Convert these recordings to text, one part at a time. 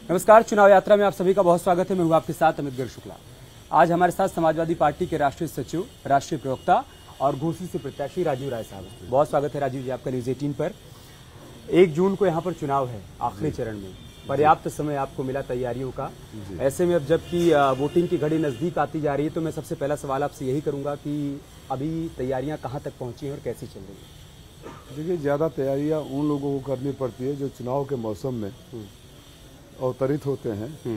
नमस्कार, चुनाव यात्रा में आप सभी का बहुत स्वागत है। मैं हूं आपके साथ अमित गर्ग शुक्ला। आज हमारे साथ समाजवादी पार्टी के राष्ट्रीय सचिव, राष्ट्रीय प्रवक्ता और घोसी से प्रत्याशी राजीव राय साहब। बहुत स्वागत है राजीव जी आपका न्यूज 18 पर। 1 जून को यहाँ पर चुनाव है, आखिरी चरण में पर्याप्त समय आपको मिला तैयारियों का। ऐसे में अब जबकि वोटिंग की घड़ी नजदीक आती जा रही है, तो मैं सबसे पहला सवाल आपसे यही करूंगा कि अभी तैयारियां कहाँ तक पहुंची हैं और कैसी चल रही है? देखिए, ज़्यादा तैयारियां उन लोगों को करनी पड़ती है जो चुनाव के मौसम में अवतरित होते हैं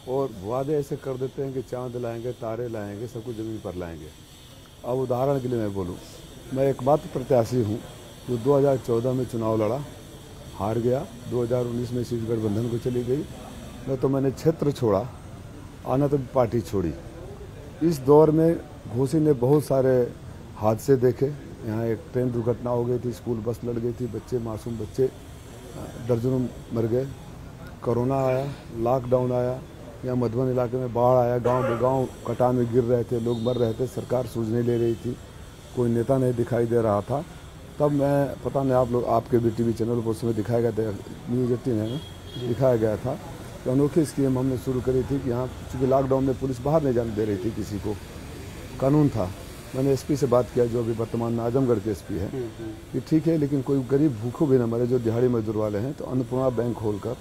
और वादे ऐसे कर देते हैं कि चांद लाएंगे, तारे लाएंगे, सब कुछ जमीन पर लाएंगे। अब उदाहरण के लिए मैं बोलूं, मैं एकमात्र प्रत्याशी हूं जो 2014 में चुनाव लड़ा, हार गया। 2019 में सीट गठबंधन को चली गई। न तो मैंने क्षेत्र छोड़ा और न तो पार्टी छोड़ी। इस दौर में घोसी ने बहुत सारे हादसे देखे। यहाँ एक ट्रेन दुर्घटना हो गई थी, स्कूल बस लड़ गई थी, बच्चे, मासूम बच्चे दर्जनों मर गए। कोरोना आया, लॉकडाउन आया, यहाँ मधुबन इलाके में बाढ़ आया, गांव कटान में गिर रहे थे, लोग मर रहे थे, सरकार सूझ नहीं ले रही थी, कोई नेता नहीं दिखाई दे रहा था। तब मैं, पता नहीं आप लोग, आपके भी टीवी चैनल पर उसमें दिखाया गया था, न्यूज 18 है ना, दिखाया गया था कि अनोखी स्कीम हमने शुरू करी थी कि यहाँ चूँकि लॉकडाउन में पुलिस बाहर नहीं जाने दे रही थी किसी को, कानून था। मैंने एसपी से बात किया, जो अभी वर्तमान में आजमगढ़ के एसपी है, कि ठीक है लेकिन कोई गरीब भूखों भी न मरे, जो दिहाड़ी मजदूर वाले हैं। तो अन्नपूर्णा बैंक खोलकर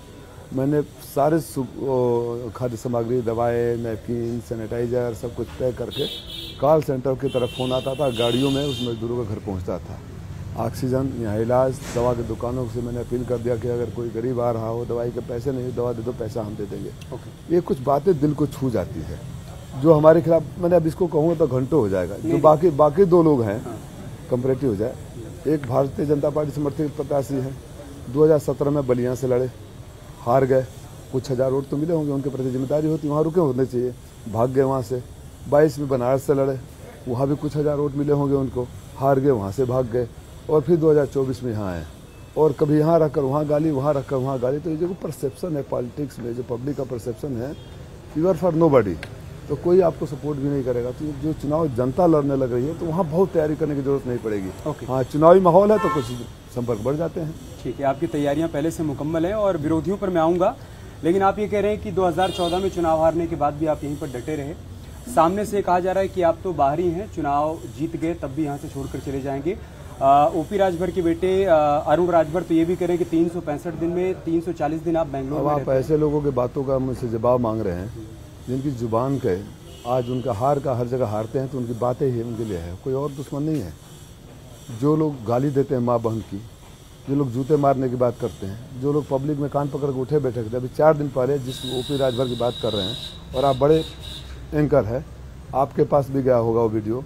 मैंने सारे खाद्य सामग्री, दवाएं, नैपकिन, सैनिटाइजर सब कुछ तय करके कॉल सेंटर की तरफ फ़ोन आता था, गाड़ियों में उस मजदूरों का घर पहुंचता था। ऑक्सीजन, यहाँ इलाज, दवा की दुकानों से मैंने अपील कर दिया कि अगर कोई गरीब आ रहा हो, दवाई के पैसे नहीं, दवा दे दो, पैसा हम दे देंगे। ये कुछ बातें दिल को छू जाती है, जो हमारे खिलाफ, मैंने अब इसको कहूँगा तो घंटों हो जाएगा। जो बाकी 2 लोग हैं, कंपैरेटिव हो जाए, एक भारतीय जनता पार्टी समर्थित प्रत्याशी है, 2017 में बलिया से लड़े, हार गए। कुछ हजार वोट तो मिले होंगे, उनके प्रति जिम्मेदारी होती, वहाँ रुके होने चाहिए, भाग गए वहाँ से। 22 में बनारस से लड़े, वहाँ भी कुछ हजार वोट मिले होंगे उनको, हार गए, वहाँ से भाग गए। और फिर 2024 में यहाँ आए और कभी यहाँ रखकर वहाँ गाली, वहाँ रखकर वहाँ गाली। तो ये जो परसेप्शन है पॉलिटिक्स में, जो पब्लिक का परसेप्शन है, यू आर फॉर नोबडी, तो कोई आपको सपोर्ट भी नहीं करेगा। तो जो चुनाव जनता लड़ने लग रही है, तो वहाँ बहुत तैयारी करने की जरूरत नहीं पड़ेगी। हाँ, चुनावी माहौल है तो कुछ संपर्क बढ़ जाते हैं। ठीक है, आपकी तैयारियां पहले से मुकम्मल हैं और विरोधियों पर मैं आऊंगा, लेकिन आप ये कह रहे हैं कि 2014 में चुनाव हारने के बाद भी आप यहीं पर डटे रहे। सामने से कहा जा रहा है कि आप तो बाहरी हैं, चुनाव जीत गए तब भी यहाँ से छोड़कर चले जाएंगे। ओपी राजभर के बेटे अरुण राजभर तो ये भी कह रहे हैं कि 365 दिन में 340 दिन आप बेंगलोर में आप ऐसे लोगों की बातों का मुझसे जवाब मांग रहे हैं जिनकी जुबान के आज उनका हार का हर जगह हारते हैं, तो उनकी बातें ही उनके लिए है, कोई और दुश्मन नहीं है। जो लोग गाली देते हैं माँ बहन की, जो लोग जूते मारने की बात करते हैं, जो लोग पब्लिक में कान पकड़ के उठे बैठे थे, अभी 4 दिन पहले जिस ओपी राजभर की बात कर रहे हैं, और आप बड़े एंकर है, आपके पास भी गया होगा वो वीडियो।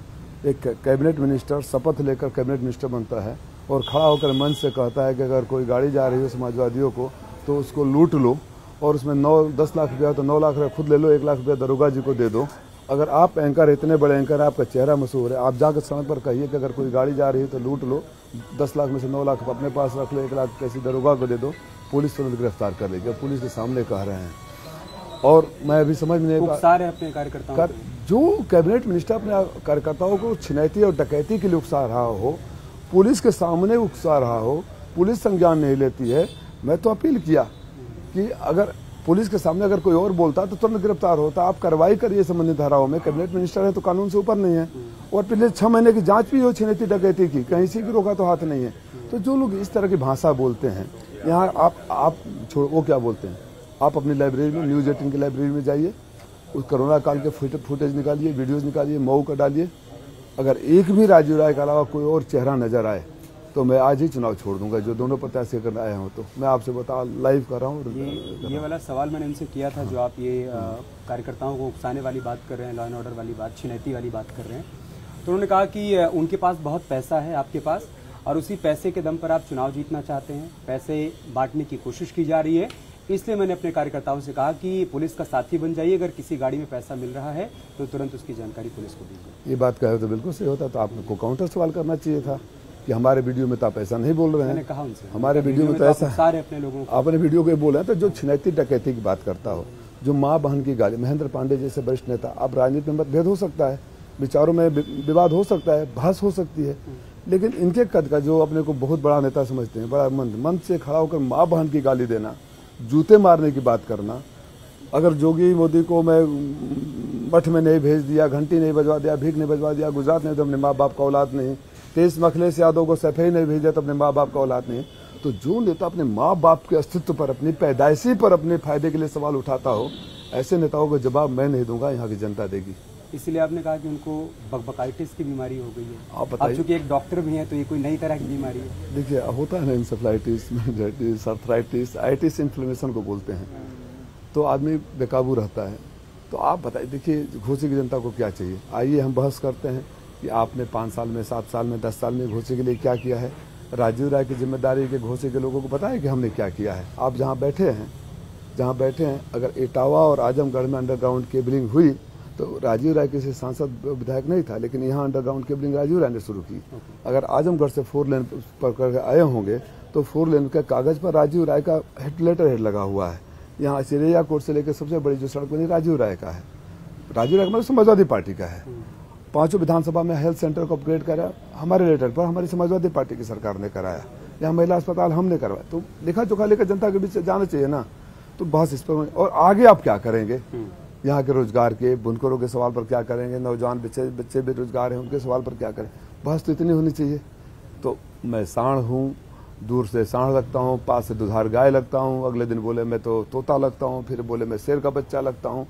एक कैबिनेट मिनिस्टर शपथ लेकर कैबिनेट मिनिस्टर बनता है और खड़ा होकर मंच से कहता है कि अगर कोई गाड़ी जा रही हो समाजवादियों को तो उसको लूट लो, और उसमें 10 लाख रुपया तो 9 लाख रुपया खुद ले लो, 1 लाख रुपया दरोगा जी को दे दो। अगर आप एंकर, इतने बड़े एंकर, आपका चेहरा मशहूर है, आप जाकर समय पर कहिए कि अगर कोई गाड़ी जा रही है तो लूट लो, 10 लाख में से 9 लाख अपने पास रख लो, 1 लाख किसी दरोगा को दे दो, पुलिस तुरंत गिरफ्तार कर लेगी। पुलिस के सामने कह रहे हैं। और मैं अभी समझ में नहीं अपने कार्यकर्ताओं जो कैबिनेट मिनिस्टर अपने कार्यकर्ताओं को छिनैती और डकैती के लिए उकसा रहा हो, पुलिस के सामने उकसा रहा हो, पुलिस संज्ञान नहीं लेती है। मैं तो अपील किया कि अगर पुलिस के सामने अगर कोई और बोलता तो तुरंत गिरफ्तार होता। आप कार्रवाई करिए संबंधित धाराओं में, कैबिनेट मिनिस्टर है तो कानून से ऊपर नहीं है। और पिछले 6 महीने की जांच भी हो छिनैती डकैती की, कहीं से भी रोका तो हाथ नहीं है। तो जो लोग इस तरह की भाषा बोलते हैं, यहाँ आप छोड़, वो क्या बोलते हैं, आप अपनी लाइब्रेरी में, न्यूज 18 की लाइब्रेरी में जाइए, उस कोरोना काल के फुटेज निकालिए, वीडियोज निकालिए, मऊ का डालिए। अगर एक भी राजीव राय के अलावा कोई और चेहरा नजर आए तो मैं आज ही चुनाव छोड़ दूंगा, जो दोनों प्रत्याशी करने आए हों। तो मैं आपसे लाइव कर रहा हूँ। ये वाला सवाल मैंने उनसे किया था, जो आप ये कार्यकर्ताओं को उकसाने वाली बात कर रहे हैं, लॉ एंड ऑर्डर वाली बात, छिनैती वाली बात कर रहे हैं। तो उन्होंने कहा कि उनके पास बहुत पैसा है, आपके पास, और उसी पैसे के दम पर आप चुनाव जीतना चाहते हैं, पैसे बांटने की कोशिश की जा रही है। इसलिए मैंने अपने कार्यकर्ताओं से कहा कि पुलिस का साथी बन जाइए, अगर किसी गाड़ी में पैसा मिल रहा है तो तुरंत उसकी जानकारी पुलिस को दीजिए। ये बात कहे तो बिल्कुल सही होता, तो आपको काउंटर सवाल करना चाहिए था कि हमारे वीडियो में तो आप ऐसा नहीं बोल रहे हैं। मैंने कहा उनसे, हमारे वीडियो में तो ऐसा सारे अपने लोगों को, आपने वीडियो को बोला तो जो छिनैती डकैती की बात करता हो, जो माँ बहन की गाली, महेंद्र पांडे जैसे वरिष्ठ नेता, अब राजनीति में मतभेद हो सकता है, विचारों में विवाद हो सकता है, बहस हो सकती है, लेकिन इनके कद का जो अपने को बहुत बड़ा नेता समझते हैं, बड़ा मंच से खड़ा होकर माँ बहन की गाली देना, जूते मारने की बात करना, अगर जोगी मोदी को मैं मठ में नहीं भेज दिया, घंटी नहीं बजवा दिया, भीख नहीं बजवा दिया, गुजरात नहीं तो अपने माँ बाप का औलाद नहीं, तेज मखलेश यादव को सफेद नहीं भेजा तो अपने माँ बाप का औलाद नहीं। तो जो नेता अपने माँ बाप के अस्तित्व पर, अपनी पैदाइशी पर अपने फायदे के लिए सवाल उठाता हो, ऐसे नेताओं को जवाब मैं नहीं दूंगा, यहाँ की जनता देगी। इसलिए आपने कहा कि उनको बकबकाइटिस की बीमारी हो गई है। आप बताइए। चूंकि एक डॉक्टर भी हैं तो ये कोई नई तरह की बीमारी है। देखिए, होता है ना encephalitis, meningitis, arthritis, itis inflammation को बोलते हैं, तो आदमी बेकाबू रहता है। तो आप बताइए, देखिए घोसी की जनता को क्या चाहिए? आइए हम बहस करते हैं कि आपने 5 साल में, 7 साल में, 10 साल में घोसी के लिए क्या किया है। राजीव राय की जिम्मेदारी के घोसी के लोगों को पता है कि हमने क्या किया है। आप जहाँ बैठे हैं, अगर इटावा और आजमगढ़ में अंडरग्राउंड केबलिंग हुई तो राजीव राय किसी सांसद विधायक नहीं था, लेकिन यहाँ अंडरग्राउंड केबलिंग राजीव राय ने शुरू की। अगर आजमगढ़ से 4 लेन पर करके आए होंगे तो 4 लेन के कागज पर राजीव राय का लेटर हेड लगा हुआ है। यहाँ चिरैया कोर्ट से लेकर सबसे बड़ी जो सड़क बनी राजीव राय का है। राजीव राय मतलब समाजवादी पार्टी का है। 5 विधानसभा में हेल्थ सेंटर को अपग्रेड करा हमारे लेटर पर, हमारी समाजवादी पार्टी की सरकार ने कराया। यहाँ महिला अस्पताल हमने करवाया। तो लिखा जोखा लेकर जनता के बीच जाना चाहिए ना। तो बस इस पर, और आगे आप क्या करेंगे? यहाँ के रोजगार के, बुनकरों के सवाल पर क्या करेंगे? नौजवान बच्चे बेरोजगार हैं, उनके सवाल पर क्या करें? बस तो इतनी होनी चाहिए। तो मैं सांड हूँ, दूर से सांड लगता हूँ, पास से दुधार गाय लगता हूँ, अगले दिन बोले मैं तो तोता लगता हूँ, फिर बोले मैं शेर का बच्चा लगता हूँ।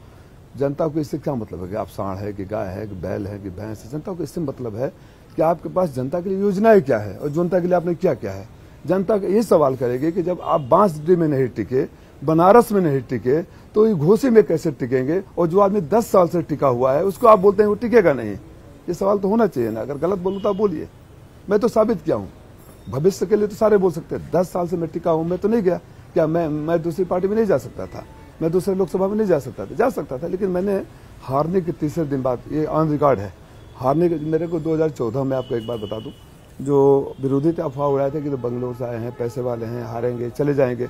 जनता को इससे क्या मतलब है कि आप सांड है कि गाय है कि बैल है कि भैंस है? जनता को इससे मतलब है कि आपके पास जनता के लिए योजनाएं क्या है और जनता के लिए आपने क्या क्या है। जनता ये सवाल करेगी कि जब आप बांसडीह में नहीं टिके, बनारस में नहीं टिके, तो ये घोसी में कैसे टिकेंगे? और जो आदमी 10 साल से टिका हुआ है उसको आप बोलते हैं वो टिकेगा नहीं। ये सवाल तो होना चाहिए ना। अगर गलत बोलूं तो आप बोलिए, मैं तो साबित किया हूं। भविष्य के लिए तो सारे बोल सकते हैं। 10 साल से मैं टिका हूं, मैं तो नहीं गया। क्या मैं दूसरी पार्टी में नहीं जा सकता था? मैं दूसरे लोकसभा में नहीं जा सकता था, लेकिन मैंने हारने के तीसरे दिन बाद, ये ऑन रिकॉर्ड है, हारने के मेरे को 2014 में, आपको एक बात बता दूं, जो विरोधी थे अफवाह उड़ाए थे कि तो बंगलोर से आए हैं, पैसे वाले हैं, हारेंगे, चले जाएंगे।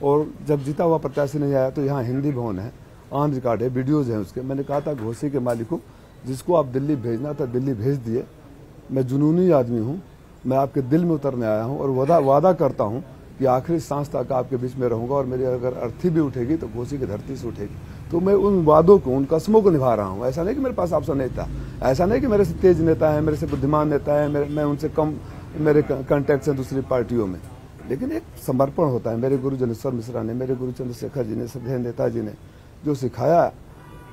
और जब जीता हुआ प्रत्याशी नहीं आया तो यहाँ हिंदी भवन है, ऑन रिकॉर्ड है, वीडियोज हैं उसके। मैंने कहा था घोसी के मालिक को, जिसको आप दिल्ली भेजना था दिल्ली भेज दिए। मैं जुनूनी आदमी हूँ, मैं आपके दिल में उतरने आया हूँ और वादा करता हूँ कि आखिरी सांस तक आपके बीच में रहूंगा। और मेरी अगर अर्थी भी उठेगी तो घोसी की धरती से उठेगी। तो मैं उन वादों को, उन कसमों को निभा रहा हूँ। ऐसा नहीं कि मेरे पास ऑप्शन नहीं था, ऐसा नहीं कि मेरे से तेज नेता है, मेरे से बुद्धिमान नेता है, मैं उनसे कम मेरे कॉन्टैक्ट्स हैं दूसरी पार्टियों में। लेकिन एक समर्पण होता है। मेरे गुरु जनेश्वर मिश्रा ने, मेरे गुरु चंद्रशेखर जी ने, श्रद्धेय नेताजी ने जो सिखाया,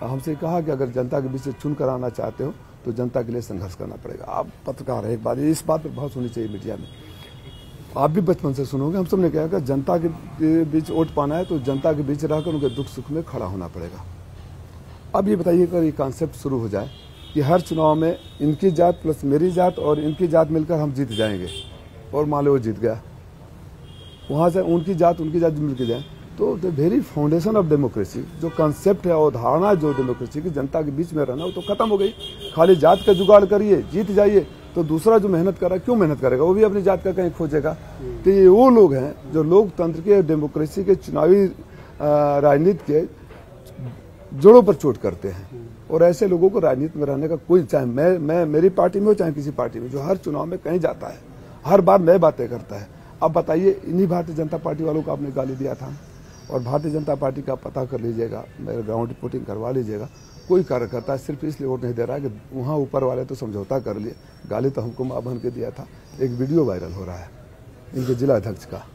हमसे कहा कि अगर जनता के बीच से चुन कर आना चाहते हो तो जनता के लिए संघर्ष करना पड़ेगा। आप पत्रकार है, एक बात इस बात पर बहुत होनी चाहिए मीडिया में। आप भी बचपन से सुनोगे, हम सबने कहा कि जनता के बीच वोट पाना है तो जनता के बीच रहकर उनके दुख सुख में खड़ा होना पड़ेगा। अब ये बताइए, अगर ये कॉन्सेप्ट शुरू हो जाए कि हर चुनाव में इनकी जात प्लस मेरी जात और इनकी जात मिलकर हम जीत जाएंगे, और मान लो वो जीत गया, वहाँ से उनकी जात मिलकर जाए, तो the very foundation of democracy, जो कॉन्सेप्ट है, अवधारणा जो डेमोक्रेसी की, जनता के बीच में रहना, वो तो खत्म हो गई। खाली जात का जुगाड़ करिए, जीत जाइए, तो दूसरा जो मेहनत कर रहा है, क्यों मेहनत करेगा? वो भी अपनी जात का कहीं खोजेगा। तो ये वो लोग हैं जो लोकतंत्र के, डेमोक्रेसी के, चुनावी राजनीति के जड़ों पर चोट करते हैं। और ऐसे लोगों को राजनीति में रहने का कोई, चाहे मैं मेरी पार्टी में हो चाहे किसी पार्टी में, जो हर चुनाव में कहीं जाता है, हर बार नए बातें करता है। अब बताइए, इन्हीं भारतीय जनता पार्टी वालों को आपने गाली दिया था। और भारतीय जनता पार्टी का पता कर लीजिएगा, मेरे ग्राउंड रिपोर्टिंग करवा लीजिएगा, कोई कार्यकर्ता सिर्फ इसलिए वोट नहीं दे रहा है कि वहाँ ऊपर वाले तो समझौता कर लिए, गाली तो हमको मां बन के दिया था। एक वीडियो वायरल हो रहा है इनके जिला अध्यक्ष का,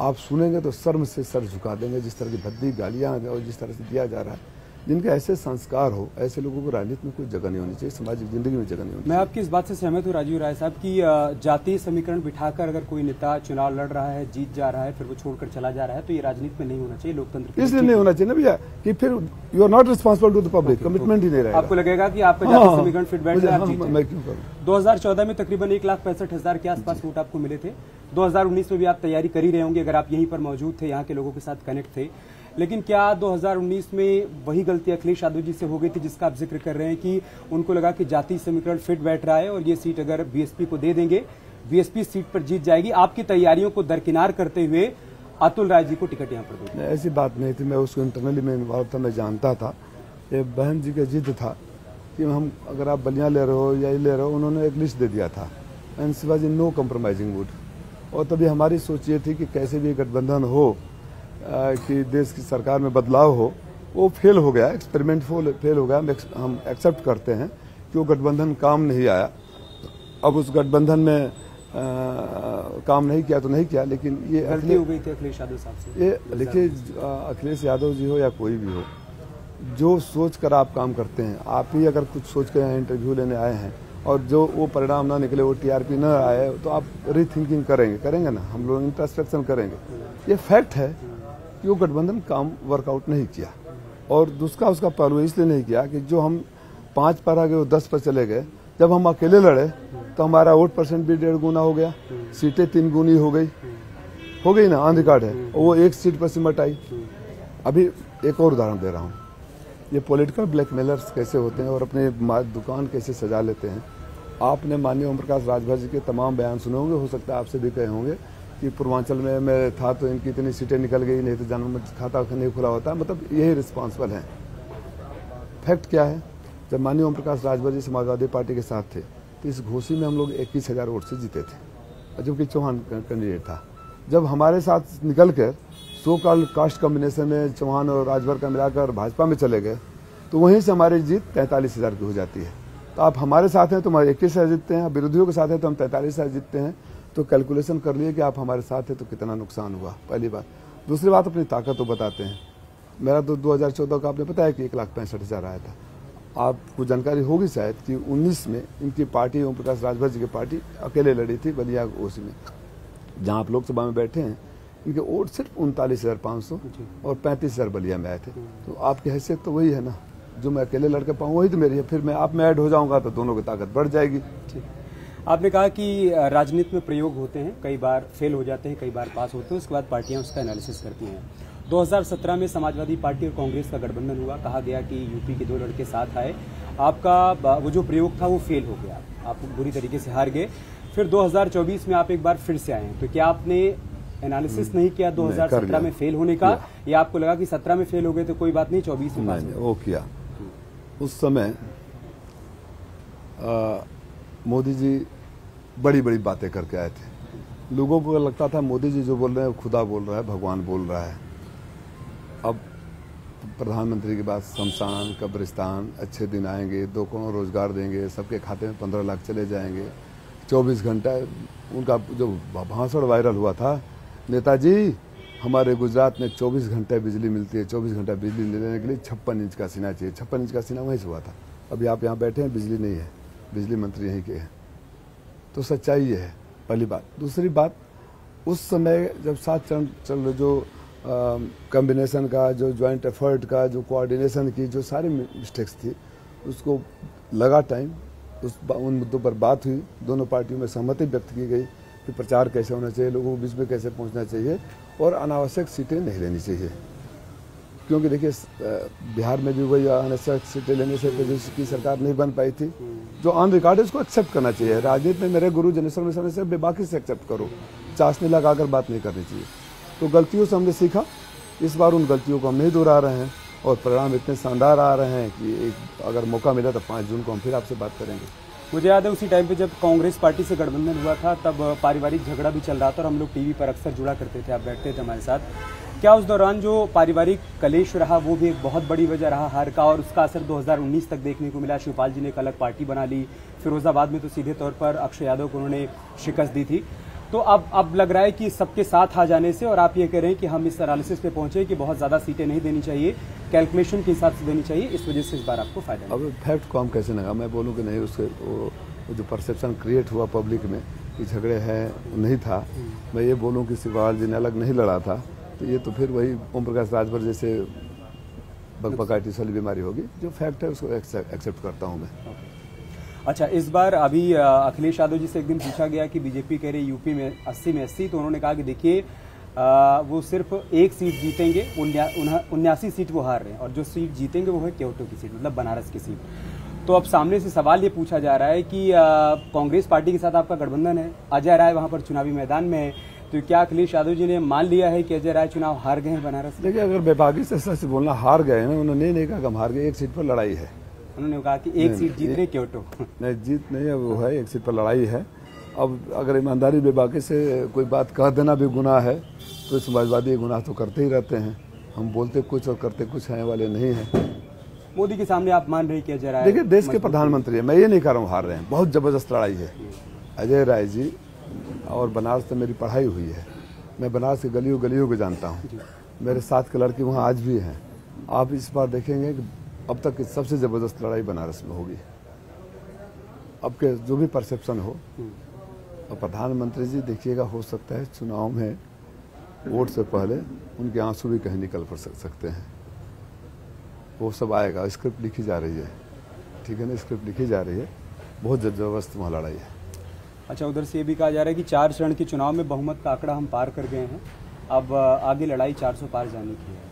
आप सुनेंगे तो शर्म से सर झुका देंगे। जिस तरह की भद्दी गालियाँ और जिस तरह से दिया जा रहा है, जिनके ऐसे संस्कार हो, ऐसे लोगों को राजनीति में कोई जगह नहीं होनी चाहिए, सामाजिक जिंदगी में जगह नहीं होनी चाहिए। मैं आपकी इस बात से सहमत हूँ राजीव राय साहब की जातीय समीकरण बिठाकर अगर कोई नेता चुनाव लड़ रहा है, जीत जा रहा है, फिर वो छोड़कर चला जा रहा है, तो ये राजनीति में नहीं होना चाहिए, लोकतंत्र इसलिए नहीं होना चाहिए ना भैया कि फिर you are not responsible to the public, commitment ही नहीं रहेगा। आपको लगेगा कि आपका जातीय समीकरण फिट बैठ रहा है। मैं क्यों करूं? 2014 में तकरीबन 1,65,000 के आसपास वोट आपको मिले थे। 2019 में भी आप तैयारी कर ही रहे होंगे, अगर आप यहीं पर मौजूद थे, यहाँ के लोगों के साथ कनेक्ट थे। लेकिन क्या 2019 में वही गलती अखिलेश यादव जी से हो गई थी जिसका आप जिक्र कर रहे हैं कि उनको लगा कि जातीय समीकरण फिट बैठ रहा है और ये सीट अगर बीएसपी को दे देंगे, बीएसपी सीट पर जीत जाएगी, आपकी तैयारियों को दरकिनार करते हुए अतुल राय जी को टिकट यहाँ पर दे? ऐसी बात नहीं थी, मैं उसको इंटरनली में इन्वॉल्व था, मैं जानता था। ये बहन जी का जिद था कि हम, अगर आप बलियाँ ले रहे हो या ये ले रहे हो, उन्होंने एक लिस्ट दे दिया था, and she was in no compromising mood. और तभी हमारी सोच ये थी कि कैसे भी गठबंधन हो, कि देश की सरकार में बदलाव हो, वो फेल हो गया, एक्सपेरिमेंट फेल हो गया। हम एक्सेप्ट करते हैं कि वो गठबंधन काम नहीं आया। अब उस गठबंधन में काम नहीं किया तो नहीं किया, लेकिन ये गलती हो गई थी अखिलेश यादव साहब से। ये देखिए, अखिलेश यादव जी हो या कोई भी हो, जो सोच कर आप काम करते हैं, आप ही अगर कुछ सोच कर इंटरव्यू लेने आए हैं और जो वो परिणाम ना निकले, वो टीआरपी ना आए, तो आप रीथिंकिंग करेंगे ना, हम लोग इंट्रोस्पेक्शन करेंगे। ये फैक्ट है कि वो गठबंधन काम वर्कआउट नहीं किया, और दूसरा उसका पहलू इसलिए नहीं किया कि जो हम 5 पर आ गए वो 10 पर चले गए। जब हम अकेले लड़े तो हमारा वोट परसेंट भी 1.5 गुना हो गया, सीटें 3 गुनी हो गई ना, ऑन रिकॉर्ड है। और वो 1 सीट पर सिमट आई। अभी एक और उदाहरण दे रहा हूँ, ये पॉलिटिकल ब्लैकमेलर्स कैसे होते हैं और अपने दुकान कैसे सजा लेते हैं। आपने माननीय ओम प्रकाश राजभर जी के तमाम बयान सुने होंगे, हो सकता है आपसे भी कहे होंगे कि पूर्वांचल में मैं था तो इनकी इतनी सीटें निकल गई, नहीं तो जन्म खाता नहीं खुला होता। मतलब यही रिस्पॉन्सिबल है। फैक्ट क्या है, जब माननीय ओम प्रकाश राजभर जी समाजवादी पार्टी के साथ थे तो इस घोसी में हम लोग 21,000 वोट से जीते थे, जबकि चौहान कैंडिडेट था। जब हमारे साथ निकल कर सो कॉल्ड कास्ट कॉम्बिनेशन में चौहान और राजभर का मिलाकर भाजपा में चले गए तो वहीं से हमारी जीत 43,000 की हो जाती है। तो आप हमारे साथ हैं तो हमारे 21,000 जीतते हैं, विरोधियों के साथ हैं तो हम 43,000 जीतते हैं। तो कैलकुलेशन कर लिए कि आप हमारे साथ हैं तो कितना नुकसान हुआ, पहली बात। दूसरी बात, अपनी ताकत तो बताते हैं। मेरा तो 2014 का आपने पता है कि 1,65,000 आया था। आपको जानकारी होगी शायद कि 19 में इनकी पार्टी, ओम प्रकाश राजभर जी की पार्टी अकेले लड़ी थी बलिया ओसी में, जहां आप लोकसभा में बैठे हैं। इनके वोट सिर्फ 39,500 और 35,000 बलिया में आए थे। तो आपकी हैसियत तो वही है ना, जो मैं अकेले लड़के पाऊँ वही तो मेरी है। फिर मैं आप में ऐड हो जाऊंगा तो दोनों की ताकत बढ़ जाएगी। आपने कहा कि राजनीति में प्रयोग होते हैं, कई बार फेल हो जाते हैं, कई बार पास होते हैं, उसके बाद पार्टियां उसका एनालिसिस करती हैं। 2017 में समाजवादी पार्टी और कांग्रेस का गठबंधन हुआ, कहा गया कि यूपी के 2 लड़के साथ आए, आपका वो जो प्रयोग था वो फेल हो गया, आप बुरी तरीके से हार गए। फिर 2024 में आप एक बार फिर से आए, तो क्या आपने एनालिसिस नहीं किया 2017 में फेल होने का, या आपको लगा कि 17 में फेल हो गए तो कोई बात नहीं, 24 में पास? वो किया। उस समय मोदी जी बड़ी बड़ी बातें करके आए थे। लोगों को लगता था मोदी जी जो बोल रहे हैं खुदा बोल रहा है, भगवान बोल रहा है। अब प्रधानमंत्री के बाद शमशान, कब्रिस्तान, अच्छे दिन आएंगे, 2 करोड़ रोजगार देंगे, सबके खाते में 15 लाख चले जाएंगे, 24 घंटा। उनका जो भाषण वायरल हुआ था, नेताजी हमारे गुजरात में 24 घंटे बिजली मिलती है, 24 घंटा बिजली लेने के लिए 56 इंच का सीना चाहिए। 56 इंच का सीना वहीं से हुआ था। अभी आप यहाँ बैठे हैं, बिजली नहीं है, बिजली मंत्री यहीं के हैं। तो सच्चाई ये है, पहली बात। दूसरी बात, उस समय जब 7 चरण चल जो कॉम्बिनेशन का, जो ज्वाइंट एफर्ट का, जो कोऑर्डिनेशन की जो सारी मिस्टेक्स थी, उसको लगा टाइम, उन मुद्दों पर बात हुई, दोनों पार्टियों में सहमति व्यक्त की गई कि प्रचार कैसे होना चाहिए, लोगों के बीच में कैसे पहुंचना चाहिए, और अनावश्यक सीटें नहीं लेनी चाहिए। क्योंकि देखिए बिहार में भी वही अनावश्यक सीटें लेने से तेजस्वी की सरकार नहीं बन पाई थी। जो ऑन रिकॉर्ड है उसको एक्सेप्ट करना चाहिए। राजनीति में मेरे गुरु जनेश्वर मिश्र ने से बेबाकी से एक्सेप्ट करो, चाशनी लगाकर बात नहीं करनी चाहिए। तो गलतियों से हमने सीखा, इस बार उन गलतियों को हम नहीं दोहरा रहे हैं, और परिणाम इतने शानदार आ रहे हैं कि अगर मौका मिला तो 5 जून को हम फिर आपसे बात करेंगे। मुझे याद है उसी टाइम पे जब कांग्रेस पार्टी से गठबंधन हुआ था, तब पारिवारिक झगड़ा भी चल रहा था और हम लोग टीवी पर अक्सर जुड़ा करते थे, आप बैठते थे हमारे साथ। क्या उस दौरान जो पारिवारिक कलेश रहा वो भी एक बहुत बड़ी वजह रहा हार का, और उसका असर 2019 तक देखने को मिला? शिवपाल जी ने एक अलग पार्टी बना ली, फिरोजाबाद में तो सीधे तौर पर अक्षय यादव को उन्होंने शिकस्त दी थी। तो अब लग रहा है कि सबके साथ आ जाने से, और आप ये कह रहे हैं कि हम इस एनालिसिस पे पहुंचे कि बहुत ज़्यादा सीटें नहीं देनी चाहिए, कैलकुलेशन के हिसाब से देनी चाहिए, इस वजह से इस बार आपको फायदा। अब फैक्ट को हम कैसे लगा, मैं बोलूँ कि नहीं, उससे वो जो परसेप्शन क्रिएट हुआ पब्लिक में कि झगड़े हैं, नहीं था। मैं ये बोलूँ कि शिवपाल जी ने अलग नहीं लड़ा था, तो ये तो फिर वही ओम प्रकाश राजभर जैसे बकबकाटी वाली बीमारी होगी। जो फैक्ट है उसको एक्सेप्ट करता हूँ मैं। अच्छा, इस बार अभी अखिलेश यादव जी से एक दिन पूछा गया कि बीजेपी कह रही यूपी में 80 में 80, तो उन्होंने कहा कि देखिए वो सिर्फ 1 सीट जीतेंगे, 79 सीट वो हार रहे हैं, और जो सीट जीतेंगे वो है क्योटो की सीट, मतलब बनारस की सीट। तो अब सामने से सवाल ये पूछा जा रहा है कि कांग्रेस पार्टी के साथ आपका गठबंधन है, अजय राय वहां पर चुनावी मैदान में है, तो क्या अखिलेश यादव जी ने मान लिया है कि अजय राय चुनाव हार गए हैं बनारस? देखिए, अगर बेबाकी से सच बोलना हार गए हैं, उन्होंने नहीं कहा कि हम हार गए, 1 सीट पर लड़ाई है। उन्होंने कहा कि 1 सीट जीत रहे क्योटो। नहीं, जीत नहीं है, वो है 1 सीट पर लड़ाई है। अब अगर ईमानदारी बेबाकी से कोई बात कह देना भी गुनाह है, तो समाजवादी गुनाह तो करते ही रहते हैं। हम बोलते कुछ और करते कुछ हैं वाले नहीं हैं। मोदी के सामने आप मान रहे कि अजय राय देखिए, देश के प्रधानमंत्री है, मैं ये नहीं कह रहा हूँ हार रहे हैं, बहुत जबरदस्त लड़ाई है। अजय राय जी और बनारस से मेरी पढ़ाई हुई है, मैं बनारस के गलियों गलियों को जानता हूँ, मेरे 7 के लड़के वहाँ आज भी हैं। आप इस बार देखेंगे कि अब तक की सबसे जबरदस्त लड़ाई बनारस में होगी। अब के जो भी परसेप्शन हो, और प्रधानमंत्री जी देखिएगा, हो सकता है चुनाव में वोट से पहले उनके आंसू भी कहीं निकल पड़ सकते हैं। वो सब आएगा, स्क्रिप्ट लिखी जा रही है, ठीक है ना, स्क्रिप्ट लिखी जा रही है, बहुत जबरदस्त वहाँ लड़ाई है। अच्छा, उधर से ये भी कहा जा रहा है कि 4 चरण के चुनाव में बहुमत का आंकड़ा हम पार कर गए हैं, अब आगे लड़ाई 400 पार जाने की है।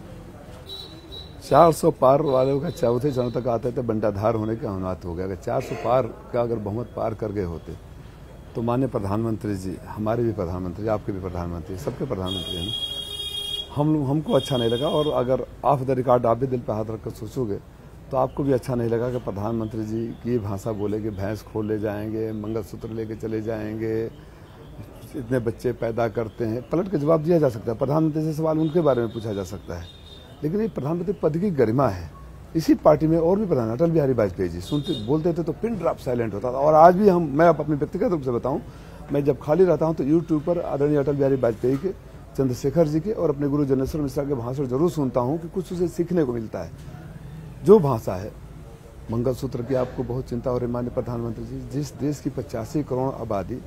400 पार वालों का चौथे चरण तक आते थे, बंटाधार होने का अनुमान हो गया। अगर 400 पार का अगर बहुमत पार कर गए होते तो माननीय प्रधानमंत्री जी, हमारे भी प्रधानमंत्री, आपके भी प्रधानमंत्री, सबके प्रधानमंत्री हैं ना, हमको अच्छा नहीं लगा। और अगर ऑफ द रिकॉर्ड आप भी दिल पे हाथ रखकर सोचोगे तो आपको भी अच्छा नहीं लगा कि प्रधानमंत्री जी की भाषा बोले कि भैंस खोल ले जाएंगे, मंगलसूत्र लेके चले जाएंगे, इतने बच्चे पैदा करते हैं। पलट के जवाब दिया जा सकता है, प्रधानमंत्री से सवाल उनके बारे में पूछा जा सकता है, लेकिन ये प्रधानमंत्री पद की गरिमा है। इसी पार्टी में और भी प्रधान अटल बिहारी वाजपेयी जी सुनते बोलते थे तो पिन ड्रॉप साइलेंट होता था। और आज भी मैं अपने व्यक्तिगत रूप से बताऊं, मैं जब खाली रहता हूं तो यूट्यूब पर आदरणीय अटल बिहारी वाजपेयी के, चंद्रशेखर जी के और अपने गुरु जनेश्वर मिश्रा के भाषण जरूर सुनता हूं कि कुछ उसे सीखने को मिलता है। जो भाषा है, मंगलसूत्र की आपको बहुत चिंता हो रही माननीय प्रधानमंत्री जी, जिस देश की 85 करोड़ आबादी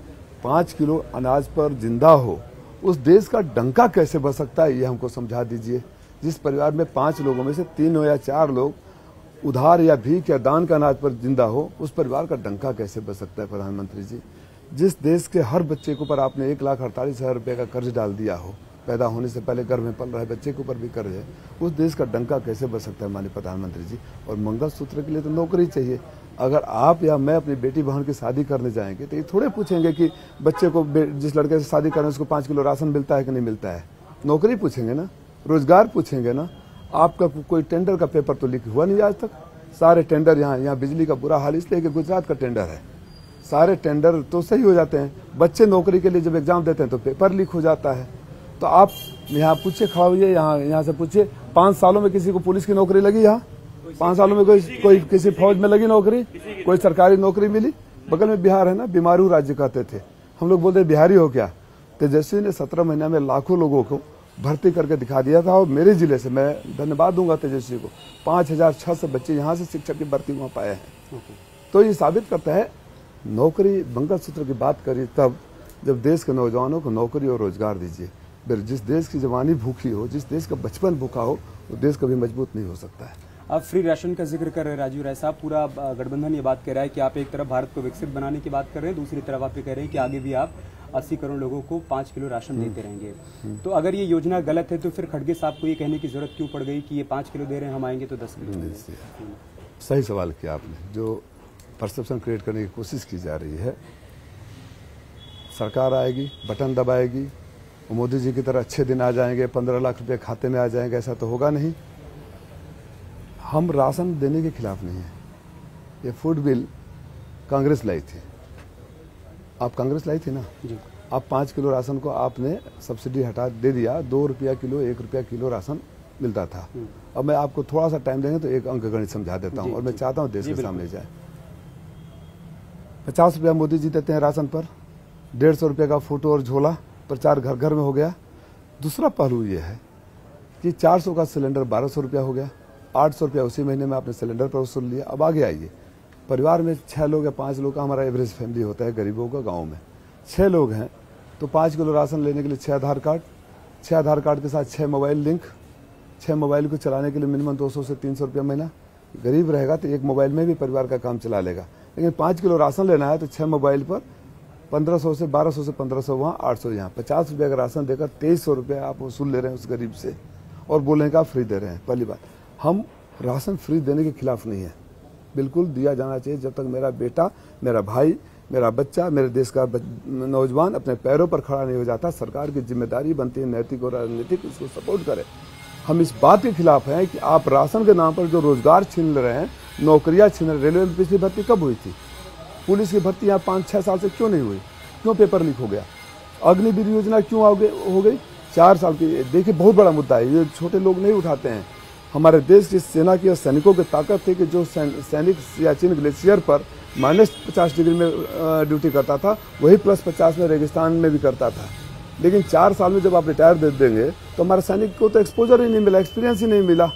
5 किलो अनाज पर जिंदा हो, उस देश का डंका कैसे बच सकता है, ये हमको समझा दीजिए। जिस परिवार में 5 लोगों में से 3 या 4 लोग उधार या भीख या दान का अनाज पर जिंदा हो, उस परिवार का डंका कैसे बच सकता है प्रधानमंत्री जी। जिस देश के हर बच्चे के ऊपर आपने 1,48,000 रुपये का कर्ज डाल दिया हो, पैदा होने से पहले घर में पल रहे बच्चे के ऊपर भी कर्ज है, उस देश का डंका कैसे बच सकता है माननीय प्रधानमंत्री जी। और मंगलसूत्र के लिए तो नौकरी चाहिए। अगर आप या मैं अपनी बेटी बहन की शादी करने जाएंगे तो ये थोड़े पूछेंगे कि बच्चे को, जिस लड़के से शादी करें उसको 5 किलो राशन मिलता है कि नहीं मिलता है। नौकरी पूछेंगे ना, रोजगार पूछेंगे ना। आपका कोई टेंडर का पेपर तो लीक हुआ नहीं आज तक। सारे टेंडर यहाँ बिजली का बुरा हाल इसलिए कि गुजरात का टेंडर है, सारे टेंडर तो सही हो जाते हैं। बच्चे नौकरी के लिए जब एग्जाम देते हैं तो पेपर लीक हो जाता है। तो आप यहाँ पूछिए, खड़ा हुई यहाँ से पूछिए, 5 सालों में किसी को पुलिस की नौकरी लगी? यहाँ 5 सालों में कोई किसी फौज में लगी नौकरी, कोई सरकारी नौकरी मिली? बगल में बिहार है ना, बीमारू राज्य कहते थे हम लोग, बोलते बिहारी हो क्या। तेजस्वी ने 17 महीने में लाखों लोगों को भर्ती करके दिखा दिया था। और मेरे जिले से मैं धन्यवाद दूंगा तेजस्वी को, 5,006 बच्चे यहाँ से शिक्षक की भर्ती वहाँ पाए हैं। तो ये साबित करता है, नौकरी मंगलसूत्र की बात करी तब जब देश के नौजवानों को नौकरी और रोजगार दीजिए। फिर जिस देश की जवानी भूखी हो, जिस देश का बचपन भूखा हो, वो देश कभी मजबूत नहीं हो सकता है। आप फ्री राशन का जिक्र कर रहे हैं राजीव राय साहब, पूरा गठबंधन ये बात कह रहा है कि आप एक तरफ भारत को विकसित बनाने की बात कर रहे हैं, दूसरी तरफ आप ये कह रहे हैं कि आगे भी आप 80 करोड़ लोगों को 5 किलो राशन देते रहेंगे। तो अगर ये योजना गलत है तो फिर खड़गे साहब को ये कहने की जरूरत क्यों पड़ गई कि ये 5 किलो दे रहे हैं, हम आएंगे तो 10 किलो? सही सवाल किया आपने। जो परसेप्शन क्रिएट करने की कोशिश की जा रही है, सरकार आएगी, बटन दबाएगी, मोदी जी की तरह अच्छे दिन आ जाएंगे, 15 लाख रुपए खाते में आ जाएंगे, ऐसा तो होगा नहीं। हम राशन देने के खिलाफ नहीं है। ये फूड बिल कांग्रेस लाई थी, आप कांग्रेस लाई थी ना जी। आप 5 किलो राशन को आपने सब्सिडी हटा दे दिया, 2 रुपया किलो, 1 रुपया किलो राशन मिलता था। अब मैं आपको थोड़ा सा टाइम देंगे तो एक अंक गणित समझा देता हूँ, और मैं चाहता हूँ देश के सामने जाए। 50 रुपया मोदी जी देते हैं राशन पर, 150 रुपये का फोटो और झोला प्रचार घर घर में हो गया। दूसरा पहलू ये है कि 400 का सिलेंडर 1200 रुपया हो गया, 800 रुपया उसी महीने में आपने सिलेंडर पर वसूल लिया। अब आगे आइए, परिवार में 6 लोग या 5 लोग का हमारा एवरेज फैमिली होता है गरीबों का, गाँव में 6 लोग हैं तो 5 किलो राशन लेने के लिए 6 आधार कार्ड, 6 आधार कार्ड के साथ 6 मोबाइल लिंक, 6 मोबाइल को चलाने के लिए मिनिमम 200 से 300 रुपया महीना। गरीब रहेगा तो एक मोबाइल में भी परिवार का काम चला लेगा, लेकिन 5 किलो राशन लेना है तो 6 मोबाइल पर 1500 से 1200 से 1500 वहाँ, 800 यहाँ, 50 रुपये का राशन देकर 2300 रुपये आप वसूल ले रहे हैं उस गरीब से, और बोल रहे हैं कि आप फ्री दे रहे हैं। पहली बात, हम राशन फ्री देने के खिलाफ नहीं है, बिल्कुल दिया जाना चाहिए। जब तक मेरा बेटा, मेरा भाई, मेरा बच्चा, मेरे देश का नौजवान अपने पैरों पर खड़ा नहीं हो जाता, सरकार की जिम्मेदारी बनती है नैतिक और राजनीतिक इसको सपोर्ट करे। हम इस बात के खिलाफ हैं कि आप राशन के नाम पर जो रोजगार छीन रहे हैं, नौकरियां छीन रहे हैं। रेलवे में पिछली भर्ती कब हुई थी? पुलिस की भर्ती यहाँ 5-6 साल से क्यों नहीं हुई? क्यों पेपर लीक हो गया? अग्निवीर योजना क्यों हो गई? 4 साल की, देखिए बहुत बड़ा मुद्दा है, ये छोटे लोग नहीं उठाते हैं। हमारे देश की सेना की और सैनिकों की ताकत थी कि जो सैनिक सियाचिन ग्लेशियर पर -50 डिग्री में ड्यूटी करता था, वही +50 में रेगिस्तान में भी करता था। लेकिन 4 साल में जब आप रिटायर दे देंगे तो हमारे सैनिक को तो एक्सपोजर ही नहीं मिला, एक्सपीरियंस ही नहीं मिला।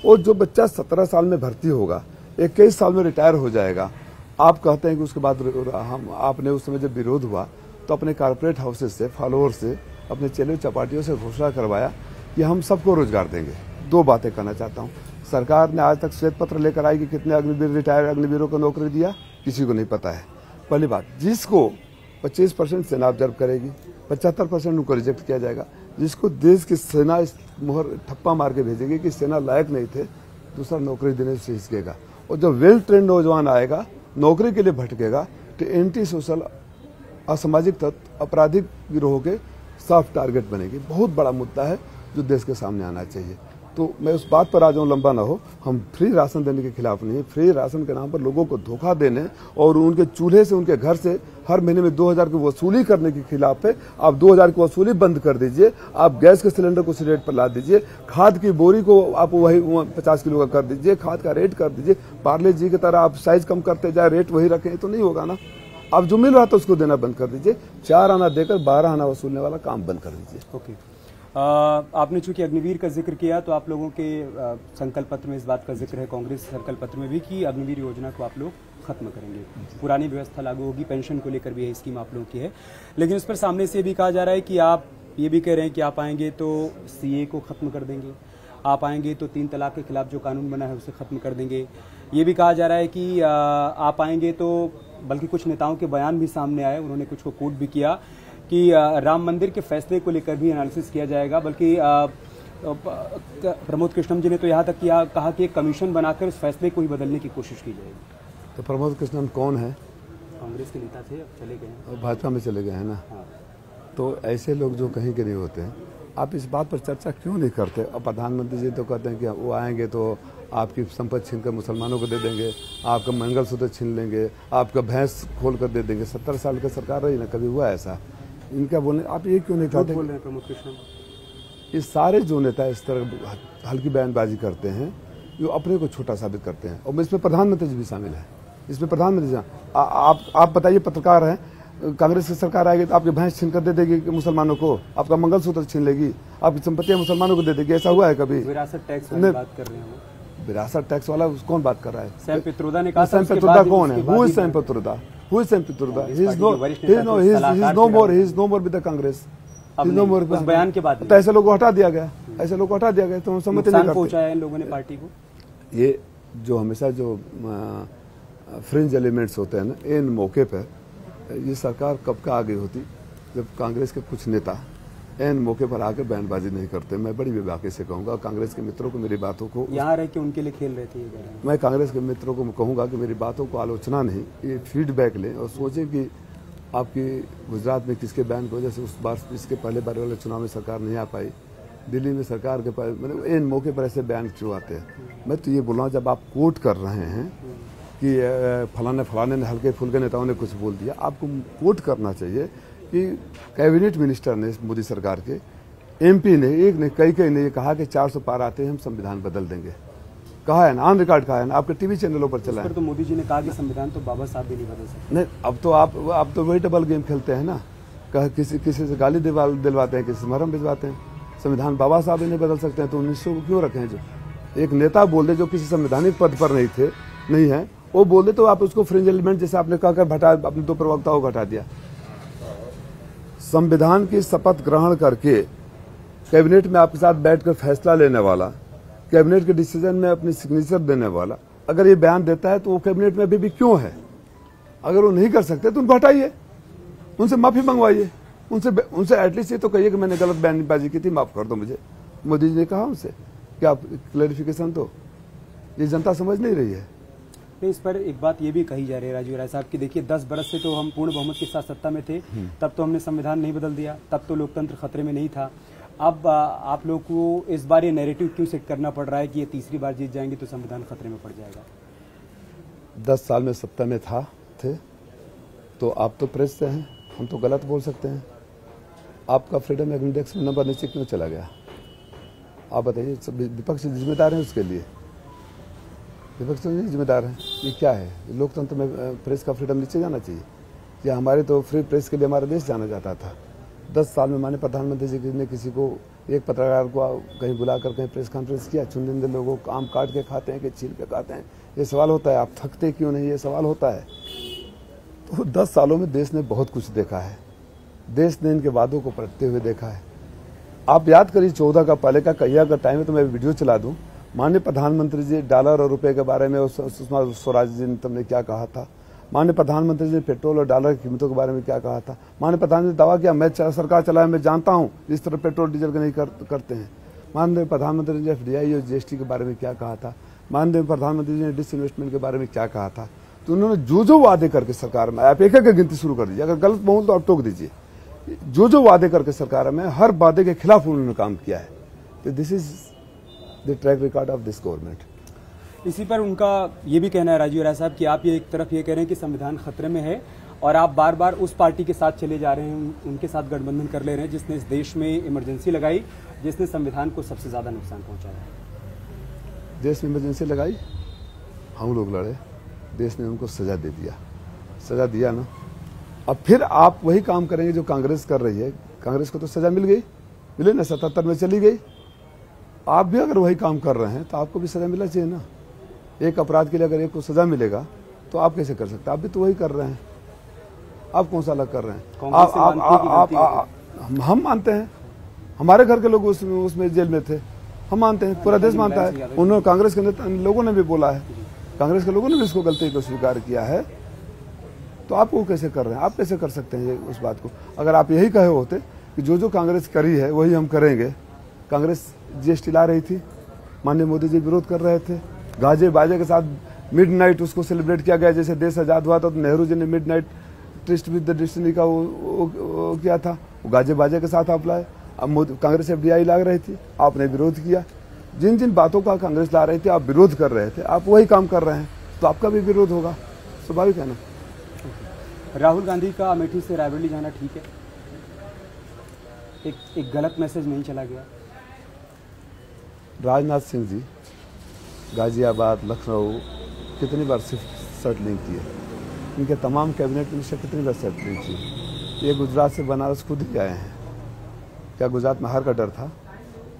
और जो बच्चा 17 साल में भर्ती होगा, 21 साल में रिटायर हो जाएगा, आप कहते हैं कि उसके बाद आपने उस समय जब विरोध हुआ तो अपने कॉर्पोरेट हाउसेस से, फॉलोअर से, अपने चेले चपाटियों से घोषणा करवाया कि हम सबको रोजगार देंगे। 2 बातें कहना चाहता हूँ। सरकार ने आज तक श्वेत पत्र लेकर आई कि कितने अग्निवीर रिटायर्ड अग्निवीरों को नौकरी दिया, किसी को नहीं पता है। पहली बात, जिसको 25% सेना ऑब्जर्व करेगी, 75% उनको रिजेक्ट किया जाएगा। जिसको देश की सेना इस मुहर ठप्पा मार के भेजेगी कि सेना लायक नहीं थे, दूसरा नौकरी देने से हिचकेगा। और जब वेल ट्रेंड नौजवान आएगा, नौकरी के लिए भटकेगा, तो एंटी सोशल, असामाजिक तत्व, आपराधिक गिरोह के सॉफ्ट टारगेट बनेगी। बहुत बड़ा मुद्दा है जो देश के सामने आना चाहिए। तो मैं उस बात पर आ जाऊं, लंबा ना हो, हम फ्री राशन देने के खिलाफ नहीं है। फ्री राशन के नाम पर लोगों को धोखा देने और उनके चूल्हे से, उनके घर से हर महीने में 2000 की वसूली करने के खिलाफ है। आप 2000 की वसूली बंद कर दीजिए। आप गैस के सिलेंडर को उसी रेट पर ला दीजिए। खाद की बोरी को आप वही 50 किलो का कर दीजिए। खाद का रेट कर दीजिए। पार्ले जी की तरह आप साइज कम करते जाए, रेट वही रखें तो नहीं होगा ना। आप जो मिल रहा था उसको देना बंद कर दीजिए। 4 आना देकर 12 आना वसूलने वाला काम बंद कर दीजिए। ओके, आपने चूंकि अग्निवीर का जिक्र किया तो आप लोगों के संकल्प पत्र में इस बात का जिक्र है, कांग्रेस संकल्प पत्र में भी, कि अग्निवीर योजना को आप लोग खत्म करेंगे। पुरानी व्यवस्था लागू होगी, पेंशन को लेकर भी यही स्कीम आप लोगों की है। लेकिन उस पर सामने से भी कहा जा रहा है कि आप ये भी कह रहे हैं कि आप आएंगे तो सीए को खत्म कर देंगे, आप आएंगे तो 3 तलाक के खिलाफ जो कानून बना है उसे खत्म कर देंगे। ये भी कहा जा रहा है कि आप आएंगे तो, बल्कि कुछ नेताओं के बयान भी सामने आए, उन्होंने कुछ को कोट भी किया कि राम मंदिर के फैसले को लेकर भी एनालिसिस किया जाएगा। बल्कि प्रमोद कृष्णम जी ने तो यहाँ तक कहा कि एक कमीशन बनाकर उस फैसले को ही बदलने की कोशिश की जाएगी। तो प्रमोद कृष्णम कौन है? कांग्रेस के नेता थे, अब चले गए हैं, भाजपा में चले गए हैं ना। हाँ। तो ऐसे लोग जो कहीं के नहीं होते हैं, आप इस बात पर चर्चा क्यों नहीं करते? और प्रधानमंत्री जी तो कहते हैं कि वो आएंगे तो आपकी संपत्ति छीन कर मुसलमानों को दे देंगे, आपका मंगलसूत्र छीन लेंगे, आपका भैंस खोल कर दे देंगे। 70 साल की सरकार रही ना, कभी हुआ ऐसा? इनका बोलने, आप ये क्यों नहीं कहते? बोल रहे हैं प्रमोद कृष्णम। ये सारे जो नेता इस तरह हल्की बयानबाजी करते हैं, जो अपने को छोटा साबित करते हैं। और इसमें प्रधानमंत्री जी भी शामिल है। इसमें प्रधानमंत्री जी, आप बताइए, पत्रकार हैं, कांग्रेस की सरकार आएगी तो आपकी भैंस छीन कर दे देगी मुसलमानों को, आपका मंगलसूत्र छीन लेगी, आपकी संपत्तियां मुसलमानों को दे देगी। ऐसा हुआ है कभी? विरासत टैक्स वाली बात कर रहे हैं वो। विरासत टैक्स वाला कौन बात कर रहा है? सैम पित्रोदा ने कहा। सैम पित्रोदा कौन है? Who is Sam Pitroda? Who is Sam Pitroda? He is no more with the Congress. He is no more. उस बयान के बाद तो ऐसे लोगों को हटा दिया गया, ऐसे लोगों को हटा दिया गया, तो हम समझते नहीं करते। पहुंचाया इन लोगों ने पार्टी को। ये जो हमेशा जो फ्रिंज एलिमेंट्स होते हैं ना, इन मौके पर ये सरकार कब का आ गई होती जब कांग्रेस के कुछ नेता इन मौके पर आकर बयानबाजी नहीं करते। मैं बड़ी बेबाकी से कहूंगा, कांग्रेस के मित्रों को मेरी बातों को, यहाँ रह के उनके लिए खेल रहे थे, मैं कांग्रेस के मित्रों को कहूंगा कि मेरी बातों को आलोचना नहीं, ये फीडबैक लें और सोचें कि आपकी गुजरात में किसके बयान की वजह से उस बार, इसके पहले बार वाले चुनाव में सरकार नहीं आ पाई, दिल्ली में सरकार के पास, मतलब इन मौके पर ऐसे बयान क्यों आते हैं? मैं तो ये बोल रहा हूँ, जब आप कोट कर रहे हैं कि फलाने ने, हल्के फुल्के नेताओं ने कुछ बोल दिया, आपको कोट करना चाहिए कि कैबिनेट मिनिस्टर ने, मोदी सरकार के एमपी ने, एक ने, कई ने ये कहा कि 400 पार आते हैं हम संविधान बदल देंगे। कहा है ना, ऑन रिकॉर्ड कहा है ना, आपके टीवी चैनलों पर चला है। तो मोदी जी ने कहा कि संविधान तो बाबा साहब भी नहीं बदल सकते। नहीं, अब तो आप तो वही डबल गेम खेलते हैं ना, किसी से गाली दिलवाते हैं, किसी से मरहम भिजवाते हैं। संविधान बाबा साहब भी नहीं बदल सकते हैं तो 1900 को क्यों रखे हैं? जो एक नेता बोल दे जो किसी संवैधानिक पद पर नहीं है, वो बोल दे तो आप उसको फ्रिंज एलिमेंट जैसे आपने कहकर अपने 2 प्रवक्ताओं को हटा दिया। संविधान की शपथ ग्रहण करके कैबिनेट में आपके साथ बैठकर फैसला लेने वाला, कैबिनेट के डिसीजन में अपनी सिग्नेचर देने वाला अगर ये बयान देता है तो वो कैबिनेट में अभी भी क्यों है? अगर वो नहीं कर सकते तो उनको हटाइए, उनसे माफी मंगवाइए, उनसे एटलीस्ट ये तो कहिए कि मैंने गलत बयानबाजी की थी, माफ कर दो मुझे। मोदी जी ने कहा उनसे कि आप क्लैरिफिकेशन दो, ये जनता समझ नहीं रही है। इस पर एक बात ये भी कही जा रही है राजीव राय साहब की, देखिए 10 बरस से तो हम पूर्ण बहुमत के साथ सत्ता में थे, तब तो हमने संविधान नहीं बदल दिया, तब तो लोकतंत्र खतरे में नहीं था। अब आप लोग को इस बार ये नैरेटिव क्यों सेट करना पड़ रहा है कि ये तीसरी बार जीत जाएंगे तो संविधान खतरे में पड़ जाएगा? 10 साल में सत्ता में थे तो आप तो प्रेस से हैं, हम तो गलत बोल सकते हैं। आपका फ्रीडम इंडेक्स में नंबर नीचे क्यों चला गया? आप बताइए, विपक्ष जिम्मेदार है उसके लिए? विपक्ष तो नहीं जिम्मेदार है। ये क्या है? लोकतंत्र में प्रेस का फ्रीडम नीचे जाना चाहिए? या हमारे तो फ्री प्रेस के लिए हमारा देश जाना जाता था। 10 साल में माननीय प्रधानमंत्री जी ने किसी को, एक पत्रकार को कहीं बुलाकर कहीं प्रेस कॉन्फ्रेंस किया? चुनिंदे लोगों को आम काट के खाते हैं कि छील के खाते हैं, ये सवाल होता है। आप थकते क्यों नहीं, ये सवाल होता है। तो 10 सालों में देश ने बहुत कुछ देखा है। देश ने इनके वादों को पलटते हुए देखा है। आप याद करिए 14 का पहले का कहिया का टाइम है तो मैं वीडियो चला दूं। माननीय प्रधानमंत्री जी डॉलर और रुपए के बारे में सुषमा स्वराज जी ने तुमने क्या कहा था? माननीय प्रधानमंत्री जी ने पेट्रोल और डॉलर की कीमतों के बारे में क्या कहा था? माननीय प्रधानमंत्री ने दावा किया मैं सरकार चलाए, मैं जानता हूं इस तरह पेट्रोल डीजल के नहीं करते हैं। माननीय प्रधानमंत्री ने FDI और GST के बारे में क्या कहा था? माननीय प्रधानमंत्री जी ने डिसइन्वेस्टमेंट के बारे में क्या कहा था? तो उन्होंने जो वादे करके सरकार में, आप एक एक गिनती शुरू कर दीजिए, अगर गलत बोल तो आप टोक दीजिए। जो वादे करके सरकार में, हर वादे के खिलाफ उन्होंने काम किया है। तो this is the track record of this government. इसी पर उनका ये भी कहना है राजीव राय साहब कि आप ये एक तरफ ये कह रहे हैं कि संविधान खतरे में है और आप बार बार उस पार्टी के साथ चले जा रहे हैं, उनके साथ गठबंधन कर ले रहे हैं जिसने इस देश में इमरजेंसी लगाई, जिसने संविधान को सबसे ज्यादा नुकसान पहुंचाया। देश में इमरजेंसी लगाई, हम लोग लड़े, देश ने उनको सजा दे दिया। सजा दिया ना, अब फिर आप वही काम करेंगे जो कांग्रेस कर रही है। कांग्रेस को तो सजा मिल गई, मिले ना, 77 में चली गई। आप भी अगर वही काम कर रहे हैं तो आपको भी सजा मिलना चाहिए ना। एक अपराध के लिए अगर एक को सजा मिलेगा तो आप कैसे कर सकते हैं? आप भी तो वही कर रहे हैं। आप कौन सा अलग कर रहे हैं? हम मानते हैं, हमारे घर के लोग उसमें जेल में थे, हम मानते हैं, पूरा देश मानता है। उन्होंने कांग्रेस के लोगों ने भी बोला है, कांग्रेस के लोगों ने भी इसको गलती को स्वीकार किया है। तो आप वो कैसे कर रहे हैं? आप कैसे कर सकते हैं उस बात को? अगर आप यही कहे होते कि जो कांग्रेस करी है वही हम करेंगे। कांग्रेस GST ला रही थी, माननीय मोदी जी विरोध कर रहे थे, गाजे बाजे के साथ मिडनाइट उसको सेलिब्रेट किया गया। जैसे देश आजाद हुआ था तो नेहरू जी ने midnight tourist with the destiny का वो किया था, वो गाजे बाजे के साथ आप लाए। अब कांग्रेस FDI ला रही थी, आपने विरोध किया। जिन जिन बातों का कांग्रेस ला रही थी आप विरोध कर रहे थे, आप वही काम कर रहे हैं, तो आपका भी विरोध होगा, स्वाभाविक है ना। राहुल गांधी का अमेठी से रायबरेली जाना ठीक है? एक गलत मैसेज नहीं चला गया? राजनाथ सिंह जी गाजियाबाद, लखनऊ कितनी बार सेटलिंग की है? इनके तमाम कैबिनेट मिनिस्टर कितनी बार सेटलिंग की? ये गुजरात से बनारस खुद ही आए हैं। क्या गुजरात में हार का डर था?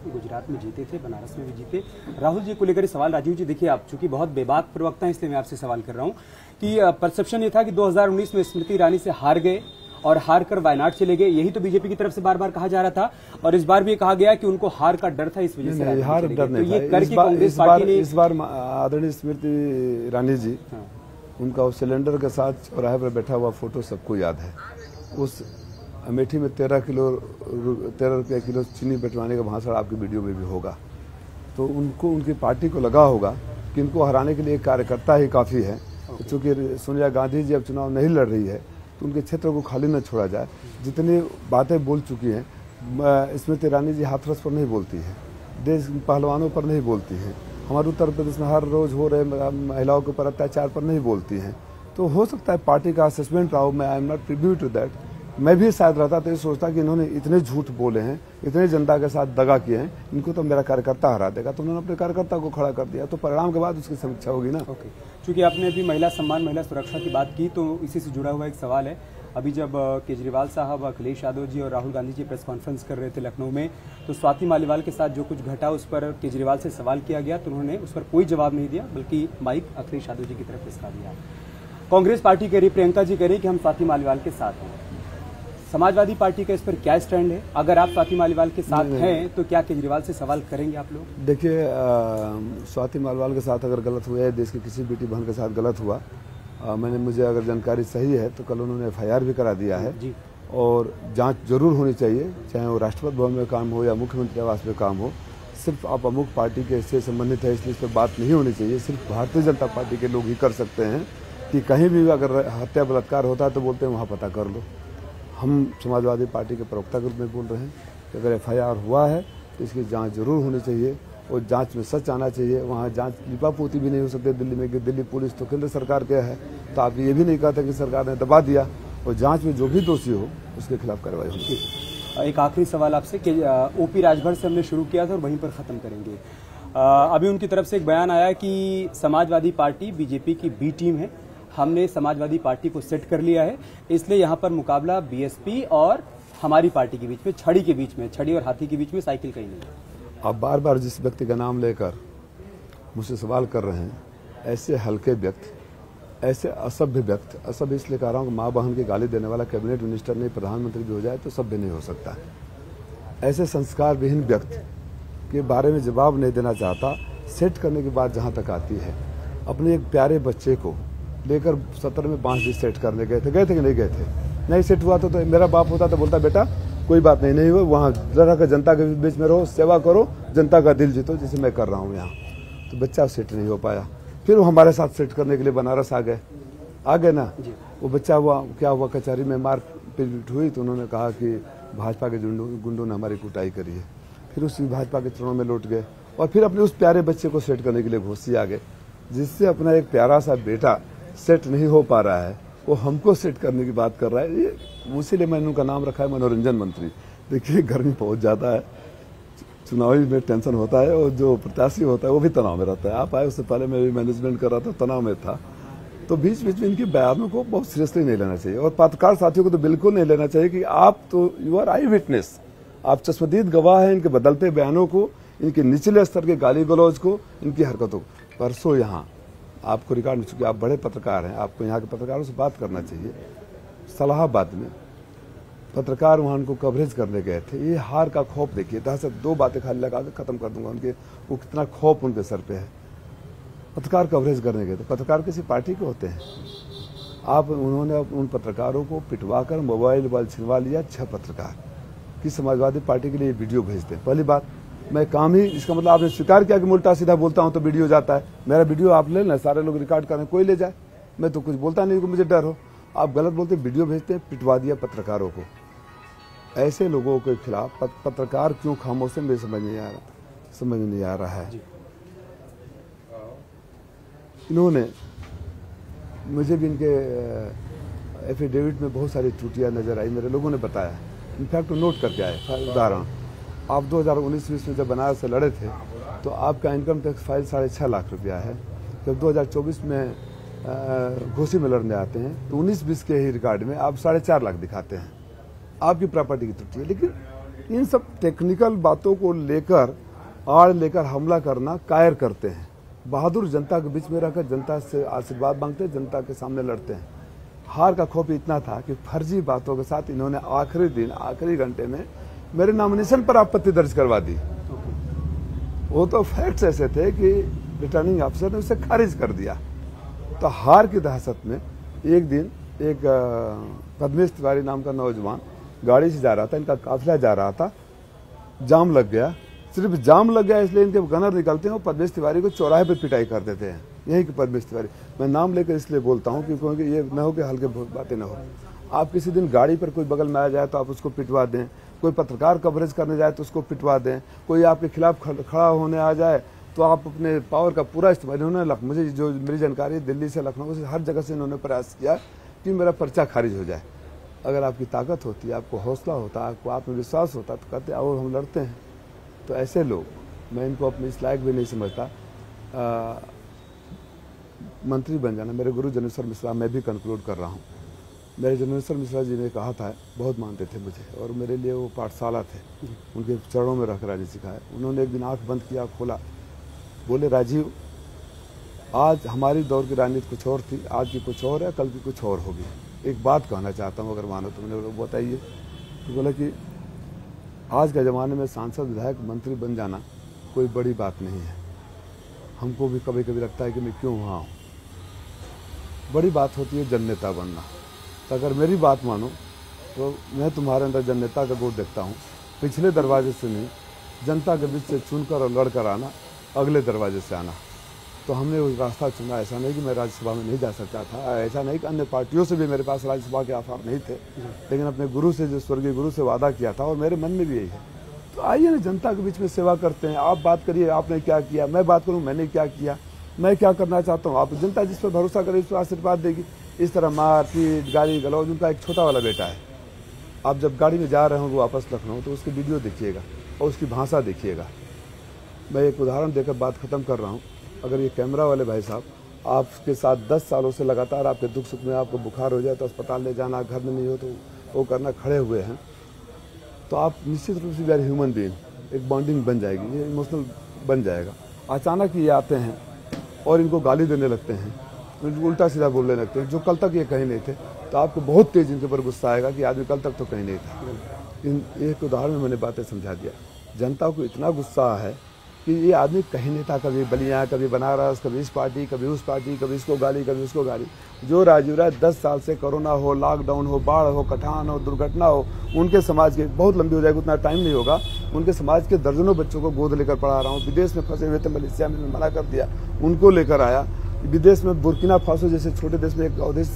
गुजरात में जीते थे, बनारस में भी जीते। राहुल जी को लेकर सवाल, राजीव जी देखिए आप चूंकि बहुत बेबाक प्रवक्ता हैं इसलिए मैं आपसे सवाल कर रहा हूं कि परसेप्शन ये था कि 2019 में स्मृति ईरानी से हार गए और हार कर वायनाड चले गए, यही तो बीजेपी की तरफ से बार बार कहा जा रहा था और इस बार भी कहा गया कि उनको हार का डर था, इस वजह से हार डर नहीं था। इस बार आदरणीय स्मृति ईरानी जी, उनका उस सिलेंडर के साथ चौराहे पर बैठा हुआ फोटो सबको याद है। उस अमेठी में 13 रुपये किलो चीनी बंटवाने का भाषण आपकी वीडियो में भी होगा। तो उनको, उनकी पार्टी को लगा होगा कि इनको हराने के लिए एक कार्यकर्ता ही काफ़ी है। चूँकि सोनिया गांधी जी अब चुनाव नहीं लड़ रही है तो उनके क्षेत्र को खाली न छोड़ा जाए। जितनी बातें बोल चुकी हैं, स्मृति ईरानी जी हाथरस पर नहीं बोलती है, देश पहलवानों पर नहीं बोलती हैं, हमारे उत्तर प्रदेश में हर रोज़ हो रहे महिलाओं के ऊपर अत्याचार पर नहीं बोलती हैं। तो हो सकता है पार्टी का असेसमेंट रहा हो, मैं I am not preview to that. मैं भी शायद रहता तो ये सोचता कि इन्होंने इतने झूठ बोले हैं, इतने जनता के साथ दगा किए हैं, इनको तो मेरा कार्यकर्ता हरा देगा। तो उन्होंने अपने कार्यकर्ता को खड़ा कर दिया, तो परिणाम के बाद उसकी समीक्षा होगी ना। ओके, चूंकि आपने अभी महिला सम्मान, महिला सुरक्षा की बात की तो इसी से जुड़ा हुआ एक सवाल है। अभी जब केजरीवाल साहब, अखिलेश यादव जी और राहुल गांधी जी प्रेस कॉन्फ्रेंस कर रहे थे लखनऊ में, तो स्वाति मालीवाल के साथ जो कुछ घटा उस पर केजरीवाल से सवाल किया गया तो उन्होंने उस पर कोई जवाब नहीं दिया, बल्कि माइक अखिलेश यादव जी की तरफ खिसका दिया। कांग्रेस पार्टी कह रही, प्रियंका जी कह रही कि हम स्वाति मालीवाल के साथ हैं। समाजवादी पार्टी का इस पर क्या स्टैंड है? अगर आप स्वाति मालीवाल के साथ हैं तो क्या केजरीवाल से सवाल करेंगे आप लोग? देखिए, स्वाति मालीवाल के साथ अगर गलत हुआ है, देश की किसी बेटी बहन के साथ गलत हुआ, मुझे अगर जानकारी सही है तो कल उन्होंने FIR भी करा दिया है जी। और जांच जरूर होनी चाहिए, चाहे वो राष्ट्रपति भवन में काम हो या मुख्यमंत्री आवास में काम हो। सिर्फ आप अमुक पार्टी के इससे संबंधित है इसलिए इस पर बात नहीं होनी चाहिए। सिर्फ भारतीय जनता पार्टी के लोग ही कर सकते हैं कि कहीं भी अगर हत्या बलात्कार होता है तो बोलते हैं वहाँ पता कर लो। हम समाजवादी पार्टी के प्रवक्ता के रूप में बोल रहे हैं कि अगर FIR हुआ है तो इसकी जांच जरूर होनी चाहिए और जांच में सच आना चाहिए। वहाँ जांच लिपापोती भी नहीं हो सकती दिल्ली में कि दिल्ली पुलिस तो केंद्र सरकार के है, तो आप ये भी नहीं कहते कि सरकार ने दबा दिया। और जांच में जो भी दोषी हो उसके खिलाफ कार्रवाई होनी चाहिए। एक आखिरी सवाल आपसे कि ओपी राजभर से हमने शुरू किया था और वहीं पर ख़त्म करेंगे। अभी उनकी तरफ से एक बयान आया कि समाजवादी पार्टी बीजेपी की बी टीम है, हमने समाजवादी पार्टी को सेट कर लिया है, इसलिए यहाँ पर मुकाबला बीएसपी और हमारी पार्टी के बीच में, छड़ी के बीच में, छड़ी और हाथी के बीच में साइकिल कहीं नहीं। आप बार बार जिस व्यक्ति का नाम लेकर मुझसे सवाल कर रहे हैं, ऐसे हल्के व्यक्ति, ऐसे असभ्य व्यक्ति, असभ्य इसलिए कह रहा हूँ कि माँ बहन की गाली देने वाला कैबिनेट मिनिस्टर नहीं, प्रधानमंत्री भी हो जाए तो सभ्य नहीं हो सकता। ऐसे संस्कार विहीन व्यक्ति के बारे में जवाब नहीं देना चाहता। सेट करने की बात जहाँ तक आती है, अपने एक प्यारे बच्चे को लेकर 17 में 5 दिन सेट करने गए थे कि नहीं गए थे? नहीं सेट हुआ तो मेरा बाप होता तो बोलता बेटा कोई बात नहीं हुआ, वहाँ जरा का जनता के बीच में रहो, सेवा करो, जनता का दिल जीतो, जैसे मैं कर रहा हूँ यहाँ। तो बच्चा सेट नहीं हो पाया, फिर वो हमारे साथ सेट करने के लिए बनारस आ गए ना। वो बच्चा हुआ, क्या हुआ, कचहरी में मार पीट हुई तो उन्होंने कहा कि भाजपा के गुंडों ने हमारी कुटाई करी है। फिर उसी भाजपा के चरणों में लौट गए और फिर अपने उस प्यारे बच्चे को सेट करने के लिए घोषी आ गए, जिससे अपना एक प्यारा सा बेटा सेट नहीं हो पा रहा है, वो हमको सेट करने की बात कर रहा है। ये इसीलिए मैंने उनका नाम रखा है मनोरंजन मंत्री। देखिए गर्मी बहुत ज़्यादा है, चुनावी में टेंशन होता है और जो प्रत्याशी होता है वो भी तनाव में रहता है। आप आए उससे पहले मैं भी मैनेजमेंट कर रहा था, तनाव में था। तो बीच बीच में इनके बयानों को बहुत सीरियसली नहीं लेना चाहिए और पत्रकार साथियों को तो बिल्कुल नहीं लेना चाहिए कि आप तो यू आर आई विटनेस, आप चश्मदीद गवाह हैं इनके बदलते बयानों को, इनके निचले स्तर के गाली गलौज को, इनकी हरकतों को। परसों यहाँ आपको रिकॉर्ड मिल चुकी, आप बड़े पत्रकार हैं, आपको यहाँ के पत्रकारों से बात करना चाहिए। सलाहाबाद में पत्रकार वहाँ उनको कवरेज करने गए थे, ये हार का खौफ देखिए, दहशत, 2 बातें खाली लगा के खत्म कर दूंगा उनके, वो कितना खौफ उनके सर पे है। पत्रकार कवरेज करने गए थे, पत्रकार किसी पार्टी के होते हैं? उन्होंने उन पत्रकारों को पिटवा कर मोबाइल छिनवा लिया। 6 पत्रकार की समाजवादी पार्टी के लिए वीडियो भेजते हैं। पहली बात, मैं काम ही, इसका मतलब आपने स्वीकार किया कि उल्टा सीधा बोलता हूं तो वीडियो जाता है। मेरा वीडियो आप ले लें, सारे लोग रिकॉर्ड करें, कोई ले जाए, मैं तो कुछ बोलता नहीं कि मुझे डर हो। आप गलत बोलते, वीडियो भेजते हैं, पिटवा दिया पत्रकारों को। ऐसे लोगों के खिलाफ पत्रकार क्यों खामोश है, मुझे समझ नहीं आ रहा है। इन्होंने मुझे भी इनके एफिडेविट में बहुत सारी त्रुटियां नजर आई, मेरे लोगों ने बताया, इनफैक्ट नोट करके आए। उदाहरण, आप 2019-20 में जब बनारस से लड़े थे तो आपका इनकम टैक्स फाइल 6.5 लाख रुपया है। जब 2024 में घोसी में लड़ने आते हैं तो 19-20 के ही रिकॉर्ड में आप 4.5 लाख दिखाते हैं। आपकी प्रॉपर्टी की त्रुटि है। लेकिन इन सब टेक्निकल बातों को लेकर हमला करना कायर करते हैं। बहादुर जनता के बीच में रहकर जनता से आशीर्वाद मांगते हैं, जनता के सामने लड़ते हैं। हार का खौफ इतना था कि फर्जी बातों के साथ इन्होंने आखिरी दिन, आखिरी घंटे में मेरे नॉमिनेशन पर आपत्ति दर्ज करवा दी। वो तो फैक्ट्स ऐसे थे कि रिटर्निंग ऑफिसर ने उसे खारिज कर दिया। तो हार की दहशत में एक दिन एक पद्मेश तिवारी नाम का नौजवान गाड़ी से जा रहा था, इनका काफिला जा रहा था, जाम लग गया। सिर्फ जाम लग गया इसलिए इनके गनर निकलते हैं और पद्मेश तिवारी को चौराहे पर पिटाई कर देते हैं। यही कि पद्मेश तिवारी, मैं नाम लेकर इसलिए बोलता हूँ क्योंकि ये न हो कि हल्के बातें न हो। आप किसी दिन गाड़ी पर कोई बगल में आ जाए तो आप उसको पिटवा दें, कोई पत्रकार कवरेज करने जाए तो उसको पिटवा दें, कोई आपके खिलाफ खड़ा होने आ जाए तो आप अपने पावर का पूरा इस्तेमाल। इन्होंने मुझे जो मेरी जानकारी दिल्ली से लखनऊ से हर जगह से इन्होंने प्रयास किया कि मेरा पर्चा खारिज हो जाए। अगर आपकी ताकत होती, आपको हौसला होता, आपको आत्मविश्वास होता तो कहते और हम लड़ते हैं। तो ऐसे लोग, मैं इनको अपने इस लायक भी नहीं समझता। मंत्री बन जाना, मेरे गुरु जनेश्वर मिश्रा, मैं भी कंक्लूड कर रहा हूँ। मेरे जनेश्वर मिश्रा जी ने कहा था, बहुत मानते थे मुझे और मेरे लिए वो पाठशाला थे, उनके चरणों में रख राजी सिखाया। उन्होंने एक दिन आंख बंद किया, खोला, बोले राजीव, आज हमारी दौर की राजनीति कुछ और थी, आज की कुछ और है, कल की कुछ और होगी। एक बात कहना चाहता हूँ, अगर मानो तो। मैंने बताइए तो बोला कि आज के ज़माने में सांसद, विधायक, मंत्री बन जाना कोई बड़ी बात नहीं है। हमको भी कभी कभी लगता है कि मैं क्यों वहाँ हूँ। बड़ी बात होती है जननेता बनना। तो अगर मेरी बात मानो तो मैं तुम्हारे अंदर जननेता का गुण देखता हूँ। पिछले दरवाजे से नहीं, जनता के बीच से चुनकर और लड़कर आना, अगले दरवाजे से आना। तो हमने वो रास्ता चुना। ऐसा नहीं कि मैं राज्यसभा में नहीं जा सकता था, ऐसा नहीं कि अन्य पार्टियों से भी मेरे पास राज्यसभा के आसार नहीं थे, लेकिन अपने गुरु से, जो स्वर्गीय गुरु से वादा किया था और मेरे मन में भी यही है। तो आइए ना, जनता के बीच में सेवा करते हैं। आप बात करिए, आपने क्या किया, मैं बात करूँ मैंने क्या किया, मैं क्या करना चाहता हूँ। आप जनता जिस पर भरोसा करे उस पर आशीर्वाद देगी। इस तरह मार पीट, गाली गलौज, उनका एक छोटा वाला बेटा है, आप जब गाड़ी में जा रहे होंगे वापस लखनऊ तो उसकी वीडियो देखिएगा और उसकी भाषा देखिएगा। मैं एक उदाहरण देकर बात ख़त्म कर रहा हूँ। अगर ये कैमरा वाले भाई साहब आपके साथ 10 सालों से लगातार आपके दुख सुख में आपको बुखार हो जाए तो अस्पताल ले जाना, घर में नहीं हो तो वो करना, खड़े हुए हैं, तो आप निश्चित रूप से वेरी ह्यूमन बीइंग, एक बॉन्डिंग बन जाएगी, ये इमोशनल बन जाएगा। अचानक ये आते हैं और इनको गाली देने लगते हैं, उल्टा सीधा बोलने लगते हैं जो कल तक ये कहीं नहीं थे, तो आपको बहुत तेज इनके ऊपर गुस्सा आएगा कि आदमी कल तक तो कहीं नहीं था। इन एक उदाहरण में मैंने बातें समझा दिया। जनता को इतना गुस्सा है कि ये आदमी कहीं नहीं था, कभी बलिया, कभी बनारस, कभी इस पार्टी, कभी उस पार्टी, कभी इसको गाली, कभी उसको गाली। जो राजू राय 10 साल से कोरोना हो, लॉकडाउन हो, बाढ़ हो, कटान हो, दुर्घटना हो, उनके समाज के बहुत लंबी हो जाएगी, उतना टाइम नहीं होगा, उनके समाज के दर्जनों बच्चों को गोद लेकर पढ़ा रहा हूँ। विदेश में फंसे हुए थे, मलेशिया में मना कर दिया, उनको लेकर आया। विदेश में बुर्किना फासो जैसे छोटे देश में एक अवधेश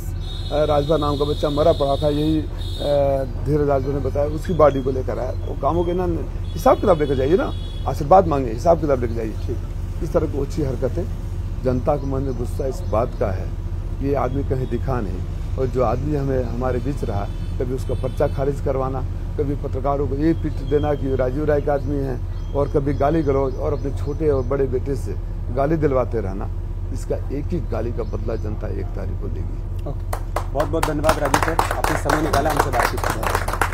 राजभर नाम का बच्चा मरा पड़ा था, यही धीरज राजभर ने बताया, उसकी बॉडी को लेकर आया। तो कामों के ना हिसाब किताब लेकर जाइए ना, आशीर्वाद मांगे, हिसाब किताब लेकर जाइए। ठीक, इस तरह की अच्छी हरकतें, जनता के मन में गुस्सा इस बात का है कि ये आदमी कहीं दिखा नहीं, और जो आदमी हमारे बीच रहा, कभी उसका पर्चा खारिज करवाना, कभी पत्रकारों को ये पिट देना कि राजीव राय का आदमी है, और कभी गाली गलौज, और अपने छोटे और बड़े बेटे से गाली दिलवाते रहना, इसका एक ही गाली का बदला जनता 1 तारीख को लेगी। ओके, बहुत बहुत धन्यवाद राजू सर, आपने समय निकाला हमसे बातचीत करने।